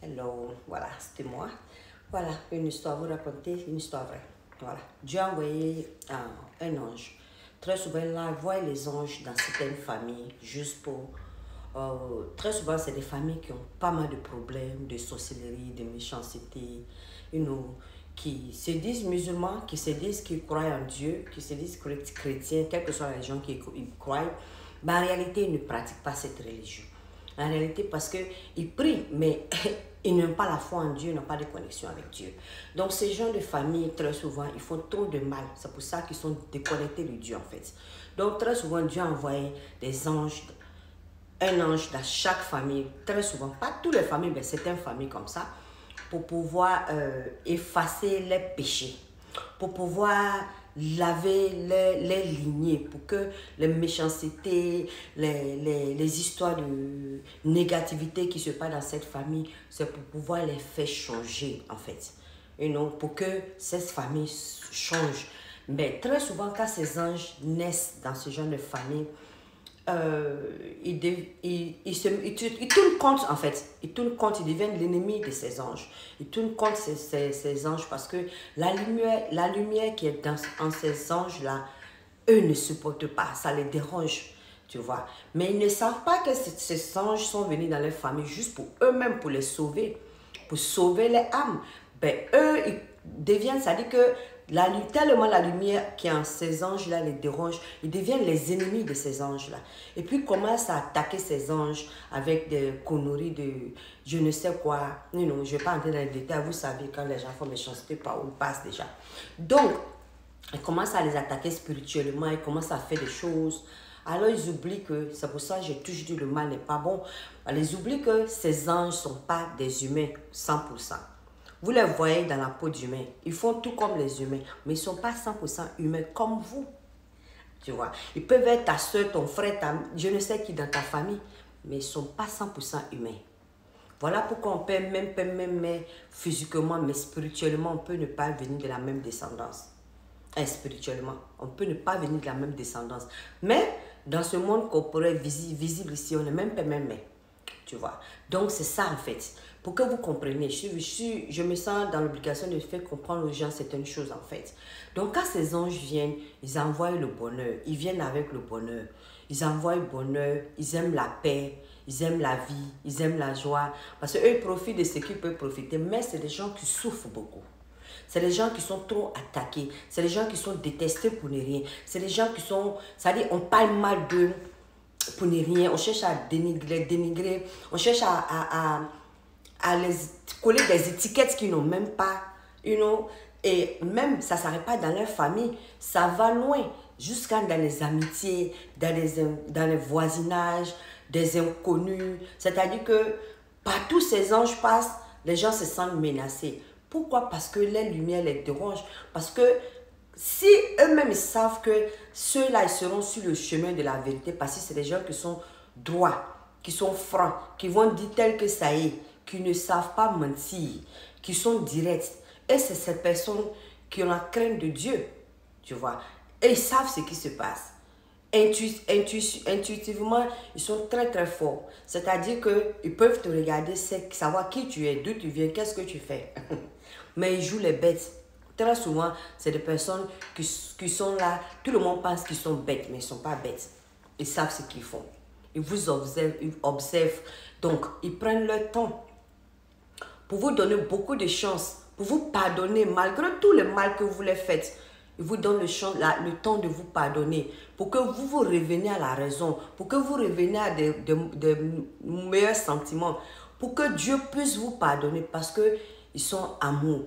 Hello, voilà, c'était moi. Voilà, une histoire, vous raconter une histoire vraie. Voilà, Dieu a envoyé un ange. Très souvent, là, il voit les anges dans certaines familles, juste pour... très souvent, c'est des familles qui ont pas mal de problèmes, de sorcellerie, de méchanceté, you know, qui se disent musulmans, qui se disent qu'ils croient en Dieu, qui se disent chrétiens, quelle que soit la religion qu'ils croient, mais en réalité, ils ne pratiquent pas cette religion. En réalité, parce qu'ils prient, mais ils n'ont pas la foi en Dieu, ils n'ont pas de connexion avec Dieu. Donc, ces gens de famille, très souvent, ils font trop de mal. C'est pour ça qu'ils sont déconnectés de Dieu, en fait. Donc, très souvent, Dieu a envoyé des anges, un ange dans chaque famille, très souvent, pas toutes les familles, mais certaines familles comme ça, pour pouvoir effacer les péchés, pour pouvoir laver les lignées, pour que les méchancetés, les histoires de négativité qui se passent dans cette famille, c'est pour pouvoir les faire changer, en fait. Et non, pour que cette famille change. Mais très souvent, quand ces anges naissent dans ce genre de famille, ils tournent compte, en fait. Ils tournent compte, ils deviennent l'ennemi de ces anges. Ils tournent compte ces anges parce que la lumière qui est en ces anges-là, eux ne supportent pas, ça les dérange, tu vois. Mais ils ne savent pas que ces anges sont venus dans leur famille juste pour eux-mêmes, pour les sauver, pour sauver les âmes. Ben, eux, ils deviennent, ça dit que tellement la lumière qui est en ces anges-là les dérange, ils deviennent les ennemis de ces anges-là. Et puis, ils commencent à attaquer ces anges avec des conneries de je ne sais quoi. Non, non, je ne vais pas entrer dans les détails. Vous savez, quand les gens font méchanceté, par où ils passent déjà. Donc, ils commencent à les attaquer spirituellement, ils commencent à faire des choses. Alors ils oublient que, c'est pour ça que j'ai toujours dit le mal n'est pas bon. Ils oublient que ces anges ne sont pas des humains 100%. Vous les voyez dans la peau d'humains. Ils font tout comme les humains, mais ils ne sont pas 100% humains comme vous. Tu vois, ils peuvent être ta soeur, ton frère, je ne sais qui dans ta famille, mais ils ne sont pas 100% humains. Voilà pourquoi on peut même physiquement, mais spirituellement, on peut ne pas venir de la même descendance. Et spirituellement, on peut ne pas venir de la même descendance. Mais dans ce monde corporel visible ici, on n'est même pas même. Tu vois. Donc c'est ça en fait. Pour que vous compreniez, je me sens dans l'obligation de faire comprendre aux gens certaines choses en fait. Donc quand ces anges viennent, ils envoient le bonheur. Ils viennent avec le bonheur. Ils envoient le bonheur. Ils aiment la paix. Ils aiment la vie. Ils aiment la joie. Parce qu'eux, ils profitent de ce qu'ils peuvent profiter. Mais c'est des gens qui souffrent beaucoup. C'est les gens qui sont trop attaqués. C'est les gens qui sont détestés pour ne rien. C'est les gens qui sont... C'est-à-dire, on parle mal d'eux pour ne rien. On cherche à dénigrer. On cherche à les coller des étiquettes qu'ils n'ont même pas. You know? Et même, ça ne s'arrête pas dans leur famille. Ça va loin. Jusqu'à dans les amitiés, dans les voisinages, des inconnus. C'est-à-dire que partout ces anges passent, les gens se sentent menacés. Pourquoi? Parce que les lumières les dérangent. Parce que si eux-mêmes ils savent que ceux-là ils seront sur le chemin de la vérité, parce que c'est des gens qui sont droits, qui sont francs, qui vont dire tel que ça est, qui ne savent pas mentir, qui sont directs. Et c'est ces personnes qui ont la crainte de Dieu, tu vois. Et ils savent ce qui se passe. Intuitivement, ils sont très très forts. C'est-à-dire qu'ils peuvent te regarder, savoir qui tu es, d'où tu viens, qu'est-ce que tu fais. Mais ils jouent les bêtes. Très souvent, c'est des personnes qui sont là. Tout le monde pense qu'ils sont bêtes, mais ils ne sont pas bêtes. Ils savent ce qu'ils font. Ils vous observent. Donc, ils prennent leur temps pour vous donner beaucoup de chance, pour vous pardonner malgré tout le mal que vous les faites. Ils vous donnent le temps de vous pardonner pour que vous reveniez à la raison, pour que vous reveniez à des meilleurs sentiments, pour que Dieu puisse vous pardonner parce qu'ils sont amour.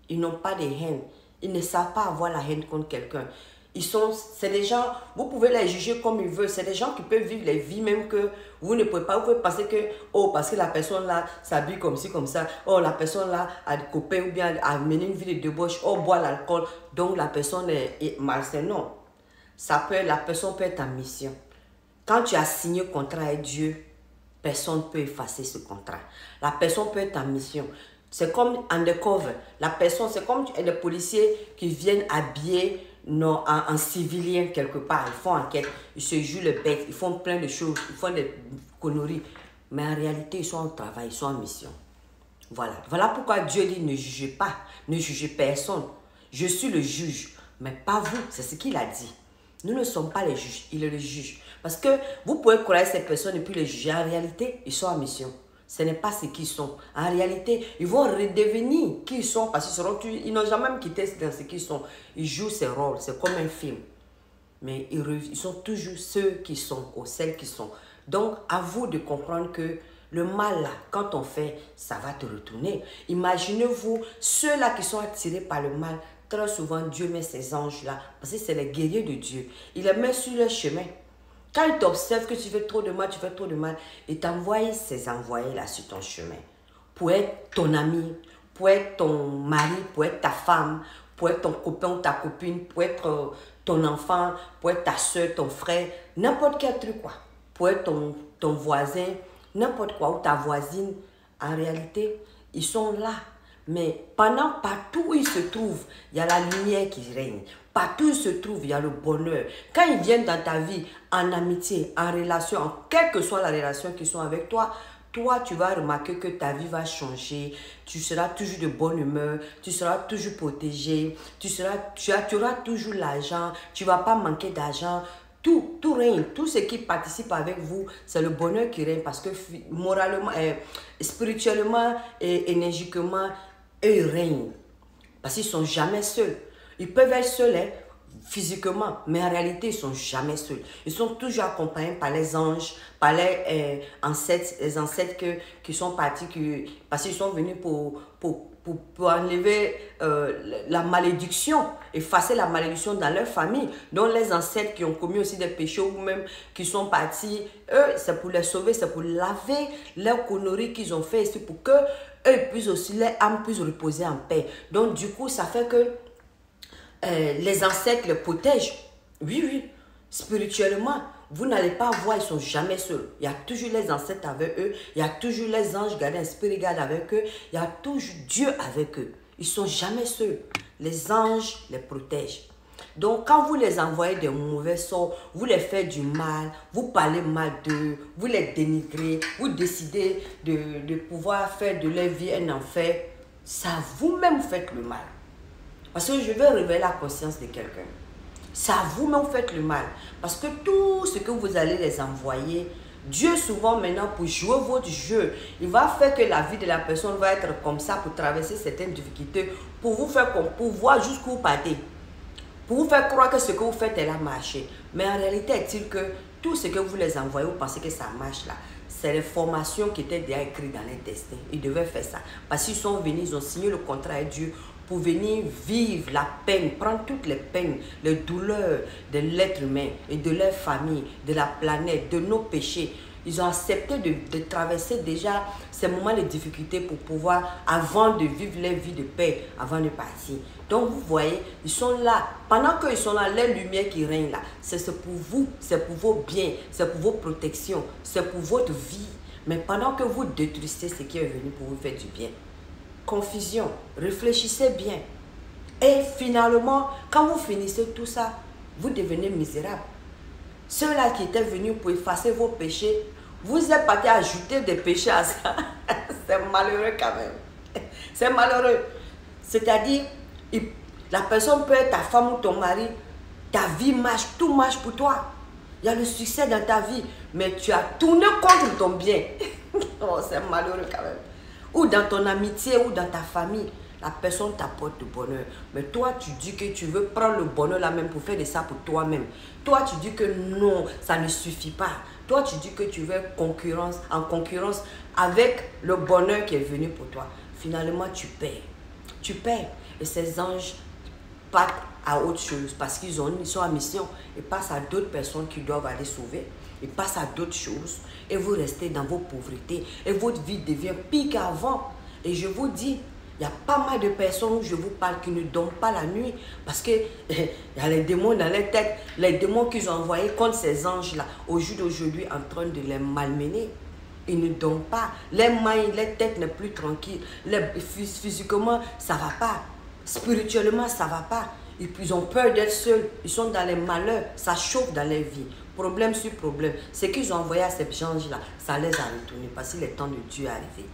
Ils n'ont pas de haine. Ils ne savent pas avoir la haine contre quelqu'un. C'est des gens, vous pouvez les juger comme ils veulent. C'est des gens qui peuvent vivre les vies même que vous ne pouvez pas. Vous pouvez penser que, oh, parce que la personne là s'habille comme ci, comme ça. Oh, la personne là a des copains ou bien a mené une vie de débauche. Oh, boit l'alcool. Donc la personne est malsaine. Non. La personne peut être en mission. Quand tu as signé un contrat avec Dieu, personne ne peut effacer ce contrat. La personne peut être en mission. C'est comme undercover. La personne, c'est comme les policiers qui viennent habillés en civilien quelque part. Ils font enquête, ils se jouent le bête, ils font plein de choses, ils font des conneries. Mais en réalité, ils sont en travail, ils sont en mission. Voilà. Voilà pourquoi Dieu dit ne jugez pas, ne jugez personne. Je suis le juge, mais pas vous. C'est ce qu'il a dit. Nous ne sommes pas les juges, il est le juge. Parce que vous pouvez croire ces personnes et puis les juger. En réalité, ils sont en mission. Ce n'est pas ce qu'ils sont. En réalité, ils vont redevenir qui ils sont parce qu'ils n'ont jamais quitté dans ce qu'ils sont. Ils jouent ces rôles, c'est comme un film. Mais ils sont toujours ceux qui sont ou celles qui sont. Donc, à vous de comprendre que le mal, là, quand on fait, ça va te retourner. Imaginez-vous, ceux-là qui sont attirés par le mal, très souvent, Dieu met ces anges-là, parce que c'est les guerriers de Dieu. Il les met sur leur chemin. Quand ils t'observent que tu fais trop de mal, il t'envoie ces envoyés-là sur ton chemin. Pour être ton ami, pour être ton mari, pour être ta femme, pour être ton copain ou ta copine, pour être ton enfant, pour être ta soeur, ton frère, n'importe quel truc, quoi. Pour être ton voisin, n'importe quoi, ou ta voisine. En réalité, ils sont là. Mais partout où ils se trouvent, il y a la lumière qui règne. Partout où ils se trouvent, il y a le bonheur. Quand ils viennent dans ta vie, en amitié, en relation, quelle que soit la relation qu'ils sont avec toi, tu vas remarquer que ta vie va changer. Tu seras toujours de bonne humeur. Tu seras toujours protégé. Tu auras toujours l'argent. Tu ne vas pas manquer d'argent. Tout règne. Tout ce qui participe avec vous, c'est le bonheur qui règne. Parce que moralement, spirituellement et énergiquement, eux, ils règnent. Parce qu'ils ne sont jamais seuls. Ils peuvent être seuls, hein, physiquement, mais en réalité, ils ne sont jamais seuls. Ils sont toujours accompagnés par les anges, par les ancêtres qui sont partis, parce qu'ils sont venus pour enlever la malédiction, effacer la malédiction dans leur famille. Donc les ancêtres qui ont commis aussi des péchés ou même qui sont partis, eux, c'est pour les sauver, c'est pour laver leurs conneries qu'ils ont fait, c'est pour que eux puissent aussi, leur âme puisse reposer en paix. Donc du coup, ça fait que les ancêtres les protègent. Oui, oui, spirituellement. Vous n'allez pas voir, ils ne sont jamais seuls. Il y a toujours les ancêtres avec eux. Il y a toujours les anges gardiens, esprit garde avec eux. Il y a toujours Dieu avec eux. Ils ne sont jamais seuls. Les anges les protègent. Donc, quand vous les envoyez des mauvais sorts, vous les faites du mal, vous parlez mal d'eux, vous les dénigrez, vous décidez de pouvoir faire de leur vie un enfer, ça vous-même faites le mal. Parce que je vais réveiller la conscience de quelqu'un. Ça vous-même faites le mal. Parce que tout ce que vous allez les envoyer, Dieu souvent maintenant pour jouer votre jeu, il va faire que la vie de la personne va être comme ça pour traverser certaines difficultés, pour vous faire pour voir jusqu'où vous partez. Pour vous faire croire que ce que vous faites, elle a marché. Mais en réalité, est-il que tout ce que vous les envoyez, vous pensez que ça marche là? C'est les formations qui étaient déjà écrites dans les destins. Ils devaient faire ça. Parce qu'ils sont venus, ils ont signé le contrat avec Dieu pour venir vivre la peine, prendre toutes les peines, les douleurs de l'être humain et de leur famille, de la planète, de nos péchés. Ils ont accepté de traverser déjà ces moments de difficulté pour pouvoir, avant de vivre leur vie de paix, avant de partir. Donc vous voyez, ils sont là. Pendant qu'ils sont là, les lumières qui règnent là, c'est pour vous, c'est pour vos biens, c'est pour vos protections, c'est pour votre vie. Mais pendant que vous détruisez ce qui est venu pour vous faire du bien, confusion, réfléchissez bien. Et finalement, quand vous finissez tout ça, vous devenez misérable. Ceux-là qui étaient venus pour effacer vos péchés, vous êtes partis ajouter des péchés à ça. C'est malheureux quand même. C'est malheureux. C'est-à-dire, la personne peut être ta femme ou ton mari, ta vie marche, tout marche pour toi. Il y a le succès dans ta vie, mais tu as tourné contre ton bien. Oh, c'est malheureux quand même. Ou dans ton amitié, ou dans ta famille, la personne t'apporte du bonheur. Mais toi, tu dis que tu veux prendre le bonheur là même pour faire de ça pour toi-même. Toi, tu dis que non, ça ne suffit pas. Toi, tu dis que tu veux en concurrence avec le bonheur qui est venu pour toi. Finalement, tu perds. Tu perds. Et ces anges partent à autre chose parce qu'ils sont en mission. Ils passent à d'autres personnes qui doivent aller sauver. Ils passent à d'autres choses. Et vous restez dans vos pauvretés. Et votre vie devient pire qu'avant. Et je vous dis, il y a pas mal de personnes où je vous parle qui ne dorment pas la nuit parce qu'il y a les démons dans leur tête, les démons qu'ils ont envoyés contre ces anges-là, au jour d'aujourd'hui en train de les malmener. Ils ne dorment pas, les mains, leur tête n'est plus tranquille, physiquement ça ne va pas, spirituellement ça ne va pas. Ils ont peur d'être seuls, ils sont dans les malheurs, ça chauffe dans leur vie, problème sur problème. Ce qu'ils ont envoyé à ces anges-là, ça les a retournés parce que le temps de Dieu est arrivé.